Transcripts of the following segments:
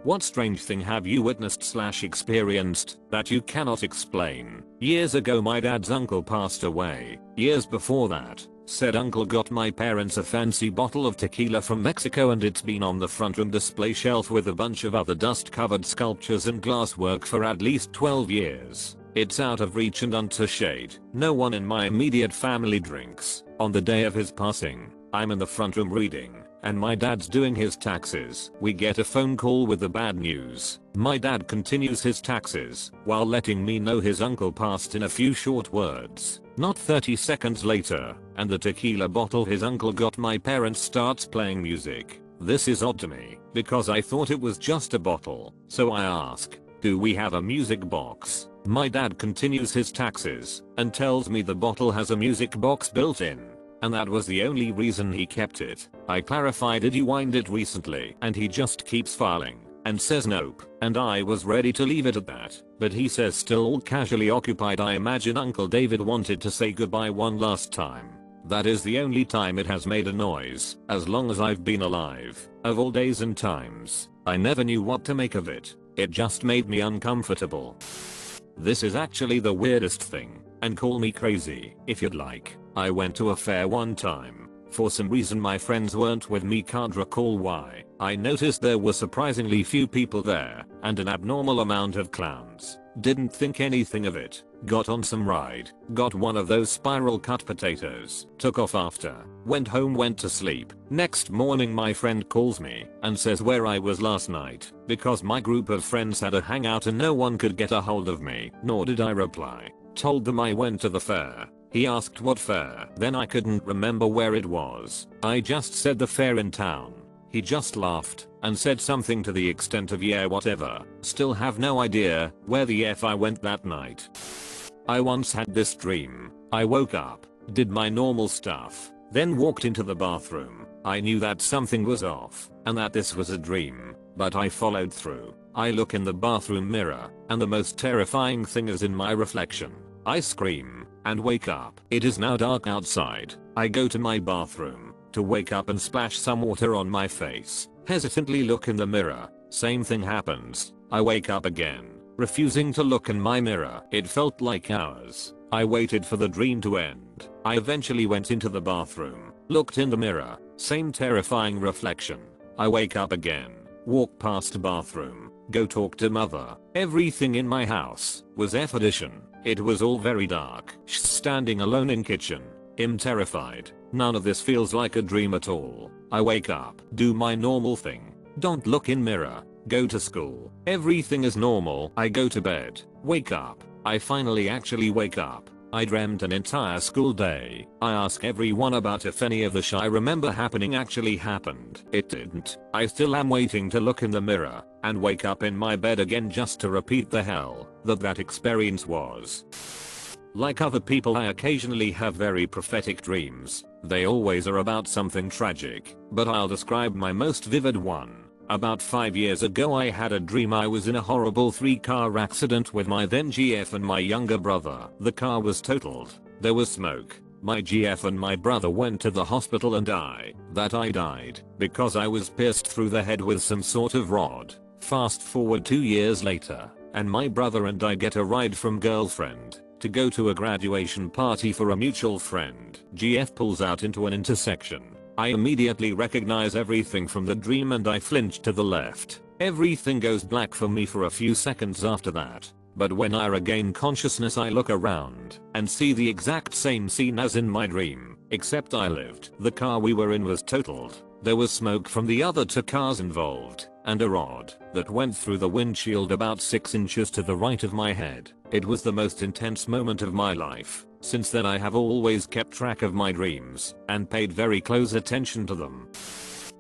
What strange thing have you witnessed/experienced that you cannot explain? Years ago my dad's uncle passed away. Years before that, said uncle got my parents a fancy bottle of tequila from Mexico and it's been on the front room display shelf with a bunch of other dust covered sculptures and glasswork for at least 12 years. It's out of reach and under shade. No one in my immediate family drinks. On the day of his passing, I'm in the front room reading, and my dad's doing his taxes. We get a phone call with the bad news. My dad continues his taxes while letting me know his uncle passed in a few short words. Not 30 seconds later, and the tequila bottle his uncle got my parents starts playing music. This is odd to me, because I thought it was just a bottle. So I ask, do we have a music box? My dad continues his taxes and tells me the bottle has a music box built in. And that was the only reason he kept it. I clarify, did you wind it recently? And he just keeps filing and says nope. And I was ready to leave it at that, but he says still all casually occupied. I imagine Uncle David wanted to say goodbye one last time. That is the only time it has made a noise, as long as I've been alive. Of all days and times, I never knew what to make of it. It just made me uncomfortable. This is actually the weirdest thing, and call me crazy if you'd like. I went to a fair one time. For some reason my friends weren't with me, can't recall why. I noticed there were surprisingly few people there, and an abnormal amount of clowns. Didn't think anything of it. Got on some ride. Got one of those spiral cut potatoes. Took off after. Went home, went to sleep. Next morning my friend calls me and says where I was last night, because my group of friends had a hangout and no one could get a hold of me. Nor did I reply. Told them I went to the fair. He asked what fair. Then I couldn't remember where it was. I just said the fair in town. He just laughed and said something to the extent of yeah whatever. Still have no idea where the F I went that night. I once had this dream. I woke up, did my normal stuff, then walked into the bathroom. I knew that something was off and that this was a dream, but I followed through. I look in the bathroom mirror and the most terrifying thing is in my reflection. I scream and wake up. It is now dark outside. I go to my bathroom to wake up and splash some water on my face. Hesitantly look in the mirror. Same thing happens. I wake up again, refusing to look in my mirror. It felt like hours. I waited for the dream to end. I eventually went into the bathroom, looked in the mirror. Same terrifying reflection. I wake up again, walk past the bathroom, go talk to mother. Everything in my house was F edition. It was all very dark. Standing alone in kitchen. I'm terrified. None of this feels like a dream at all. I wake up, do my normal thing. Don't look in mirror. Go to school. Everything is normal. I go to bed. Wake up. I finally actually wake up. I dreamt an entire school day. I ask everyone about if any of the shit I remember happening actually happened. It didn't. I still am waiting to look in the mirror and wake up in my bed again just to repeat the hell that experience was. Like other people, I occasionally have very prophetic dreams. They always are about something tragic, but I'll describe my most vivid one. About 5 years ago I had a dream I was in a horrible 3-car accident with my then GF and my younger brother. The car was totaled. There was smoke. My GF and my brother went to the hospital and I died because I was pierced through the head with some sort of rod. Fast forward 2 years later, and my brother and I get a ride from girlfriend to go to a graduation party for a mutual friend. GF pulls out into an intersection. I immediately recognize everything from the dream and I flinch to the left. Everything goes black for me for a few seconds after that. But when I regain consciousness I look around and see the exact same scene as in my dream, except I lived. The car we were in was totaled. There was smoke from the other 2 cars involved, and a rod that went through the windshield about 6 inches to the right of my head. It was the most intense moment of my life. Since then I have always kept track of my dreams and paid very close attention to them.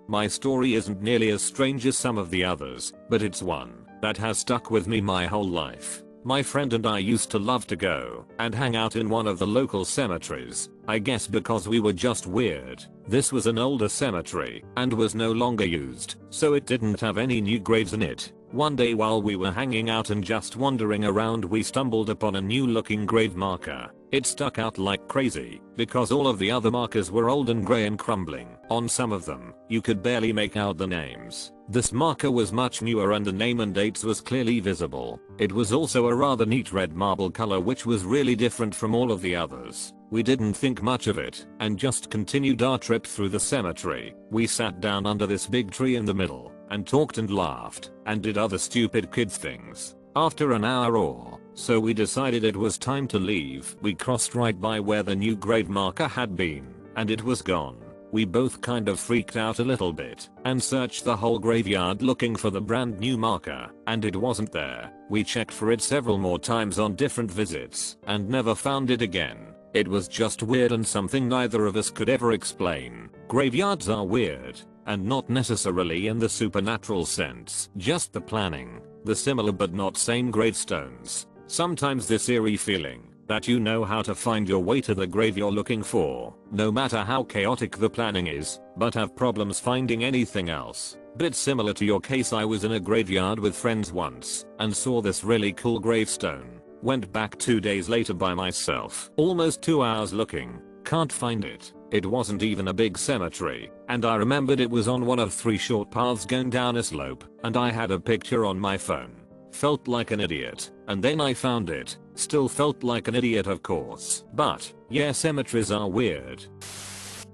My story isn't nearly as strange as some of the others, but it's one that has stuck with me my whole life. My friend and I used to love to go and hang out in one of the local cemeteries, I guess because we were just weird. This was an older cemetery and was no longer used, so it didn't have any new graves in it. One day while we were hanging out and just wandering around we stumbled upon a new looking grave marker. It stuck out like crazy because all of the other markers were old and grey and crumbling. On some of them, you could barely make out the names. This marker was much newer and the name and dates was clearly visible. It was also a rather neat red marble color which was really different from all of the others. We didn't think much of it and just continued our trip through the cemetery. We sat down under this big tree in the middle and talked and laughed and did other stupid kid things. After an hour or so we decided it was time to leave. We crossed right by where the new grave marker had been and it was gone. We both kind of freaked out a little bit and searched the whole graveyard looking for the brand new marker and it wasn't there. We checked for it several more times on different visits and never found it again. It was just weird and something neither of us could ever explain. Graveyards are weird and not necessarily in the supernatural sense, just the planning, the similar but not same gravestones. Sometimes this eerie feeling that you know how to find your way to the grave you're looking for, no matter how chaotic the planning is, but have problems finding anything else. Bit similar to your case, I was in a graveyard with friends once and saw this really cool gravestone. Went back 2 days later by myself. Almost 2 hours looking. Can't find it. It wasn't even a big cemetery, and I remembered it was on one of 3 short paths going down a slope, and I had a picture on my phone. Felt like an idiot, and then I found it. Still felt like an idiot of course. But, yeah, cemeteries are weird.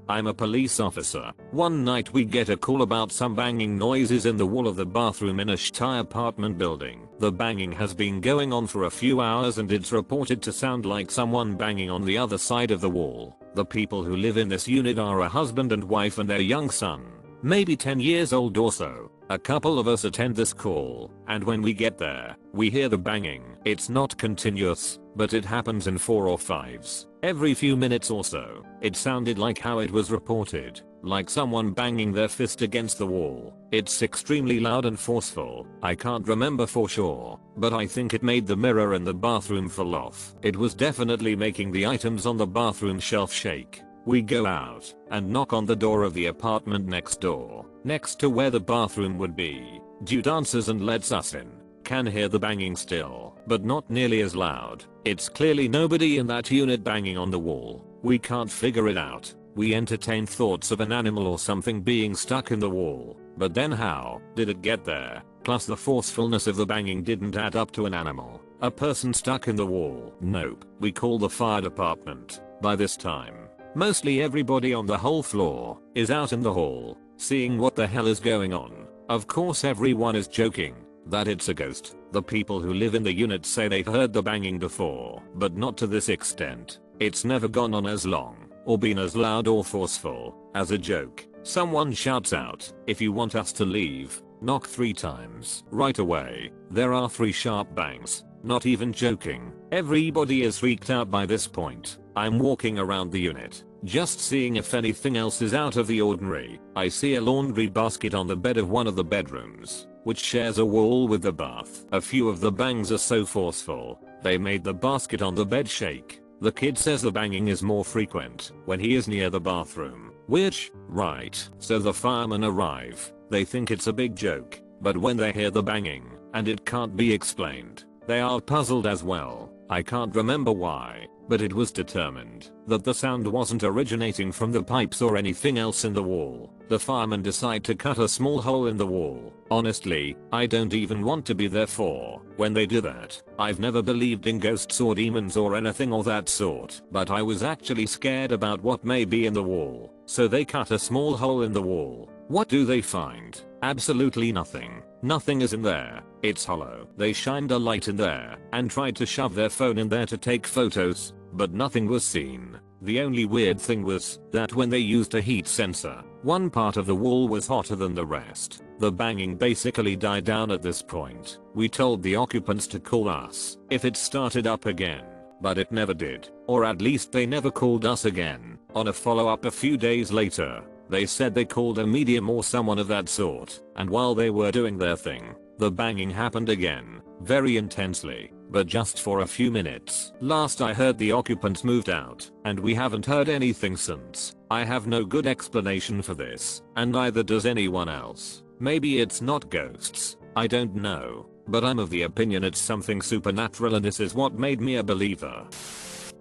I'm a police officer. One night we get a call about some banging noises in the wall of the bathroom in a shy apartment building. The banging has been going on for a few hours and it's reported to sound like someone banging on the other side of the wall. The people who live in this unit are a husband and wife and their young son, maybe 10 years old or so. A couple of us attend this call, and when we get there, we hear the banging. It's not continuous, but it happens in 4 or 5s. Every few minutes or so. It sounded like how it was reported, like someone banging their fist against the wall. It's extremely loud and forceful. I can't remember for sure, but I think it made the mirror in the bathroom fall off. It was definitely making the items on the bathroom shelf shake. We go out and knock on the door of the apartment next door, next to where the bathroom would be. Dude answers and lets us in. Can hear the banging still, but not nearly as loud. It's clearly nobody in that unit banging on the wall. We can't figure it out. We entertain thoughts of an animal or something being stuck in the wall, but then how did it get there? Plus the forcefulness of the banging didn't add up to an animal. A person stuck in the wall. Nope. We call the fire department. By this time, mostly everybody on the whole floor is out in the hall, seeing what the hell is going on. Of course everyone is joking that it's a ghost. The people who live in the unit say they've heard the banging before, but not to this extent. It's never gone on as long, or been as loud or forceful. As a joke, someone shouts out, "If you want us to leave, knock 3 times." Right away, there are 3 sharp bangs. Not even joking. Everybody is freaked out by this point. I'm walking around the unit, just seeing if anything else is out of the ordinary. I see a laundry basket on the bed of one of the bedrooms, which shares a wall with the bath. A few of the bangs are so forceful, they made the basket on the bed shake. The kid says the banging is more frequent when he is near the bathroom. Which, right. So the firemen arrive. They think it's a big joke, but when they hear the banging, and it can't be explained, they are puzzled as well. I can't remember why, but it was determined that the sound wasn't originating from the pipes or anything else in the wall. The firemen decide to cut a small hole in the wall. Honestly, I don't even want to be there for when they do that. I've never believed in ghosts or demons or anything of that sort, but I was actually scared about what may be in the wall. So they cut a small hole in the wall. What do they find? Absolutely nothing. Nothing is in there. It's hollow. They shined a light in there and tried to shove their phone in there to take photos, but nothing was seen. The only weird thing was that when they used a heat sensor, one part of the wall was hotter than the rest. The banging basically died down at this point. We told the occupants to call us if it started up again, but it never did, or at least they never called us again. On a follow-up a few days later, they said they called a medium or someone of that sort, and while they were doing their thing, the banging happened again, very intensely, but just for a few minutes. Last I heard the occupants moved out, and we haven't heard anything since. I have no good explanation for this, and neither does anyone else. Maybe it's not ghosts, I don't know, but I'm of the opinion it's something supernatural, and this is what made me a believer.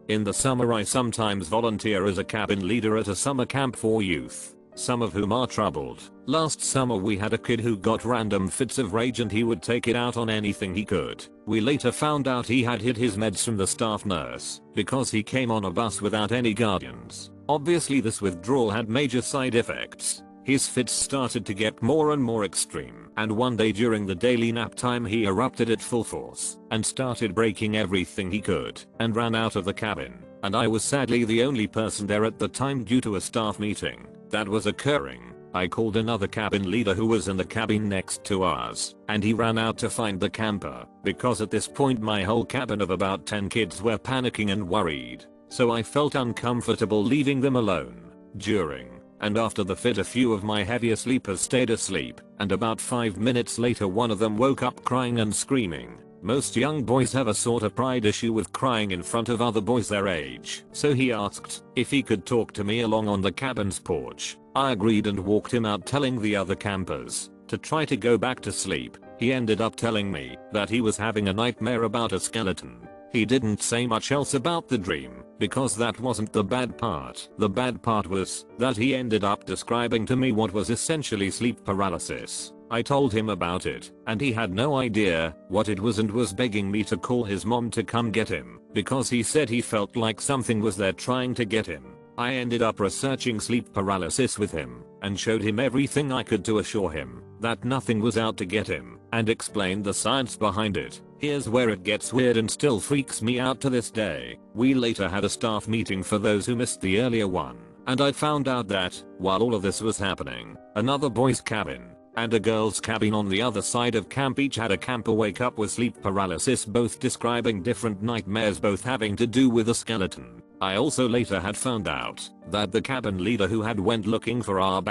In the summer I sometimes volunteer as a cabin leader at a summer camp for youth. some of whom are troubled. Last summer we had a kid who got random fits of rage and he would take it out on anything he could. We later found out he had hid his meds from the staff nurse because he came on a bus without any guardians. Obviously this withdrawal had major side effects. His fits started to get more and more extreme, and one day during the daily nap time he erupted at full force and started breaking everything he could and ran out of the cabin, and I was sadly the only person there at the time due to a staff meeting that was occurring. I called another cabin leader who was in the cabin next to ours, and he ran out to find the camper because at this point my whole cabin of about 10 kids were panicking and worried, so I felt uncomfortable leaving them alone. During and after the fit, a few of my heavier sleepers stayed asleep, and about 5 minutes later one of them woke up crying and screaming. Most young boys have a sort of pride issue with crying in front of other boys their age, so he asked if he could talk to me along on the cabin's porch. I agreed and walked him out, telling the other campers to try to go back to sleep. He ended up telling me that he was having a nightmare about a skeleton. He didn't say much else about the dream, because that wasn't the bad part. The bad part was that he ended up describing to me what was essentially sleep paralysis. I told him about it, and he had no idea what it was and was begging me to call his mom to come get him, because he said he felt like something was there trying to get him. I ended up researching sleep paralysis with him, and showed him everything I could to assure him that nothing was out to get him, and explained the science behind it. Here's where it gets weird and still freaks me out to this day. We later had a staff meeting for those who missed the earlier one, and I found out that, while all of this was happening, another boys' cabin and a girls' cabin on the other side of camp each had a camper wake up with sleep paralysis, both describing different nightmares, both having to do with a skeleton. I also later had found out that the cabin leader who had went looking for our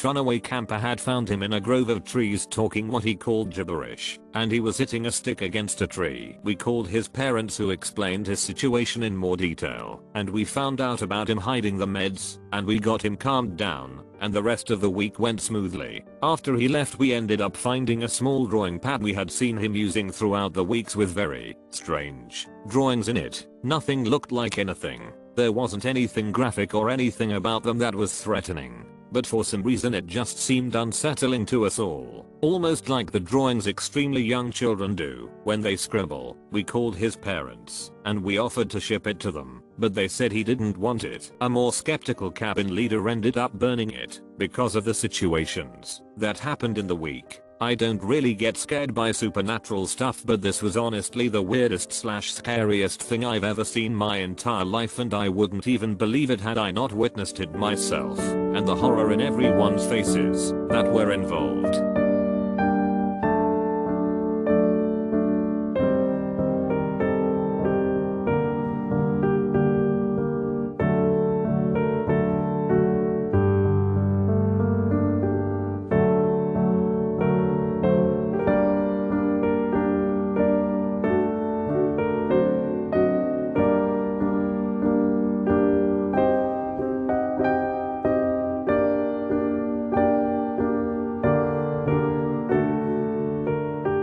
"runaway camper" had found him in a grove of trees talking what he called gibberish, and he was hitting a stick against a tree. We called his parents, who explained his situation in more detail, and we found out about him hiding the meds, and we got him calmed down, and the rest of the week went smoothly. After he left we ended up finding a small drawing pad we had seen him using throughout the weeks with very strange drawings in it. Nothing looked like anything. There wasn't anything graphic or anything about them that was threatening, but for some reason it just seemed unsettling to us all, almost like the drawings extremely young children do when they scribble. We called his parents, and we offered to ship it to them, but they said he didn't want it. A more skeptical cabin leader ended up burning it because of the situations that happened in the week. I don't really get scared by supernatural stuff, but this was honestly the weirdest / scariest thing I've ever seen my entire life, and I wouldn't even believe it had I not witnessed it myself, and the horror in everyone's faces that were involved.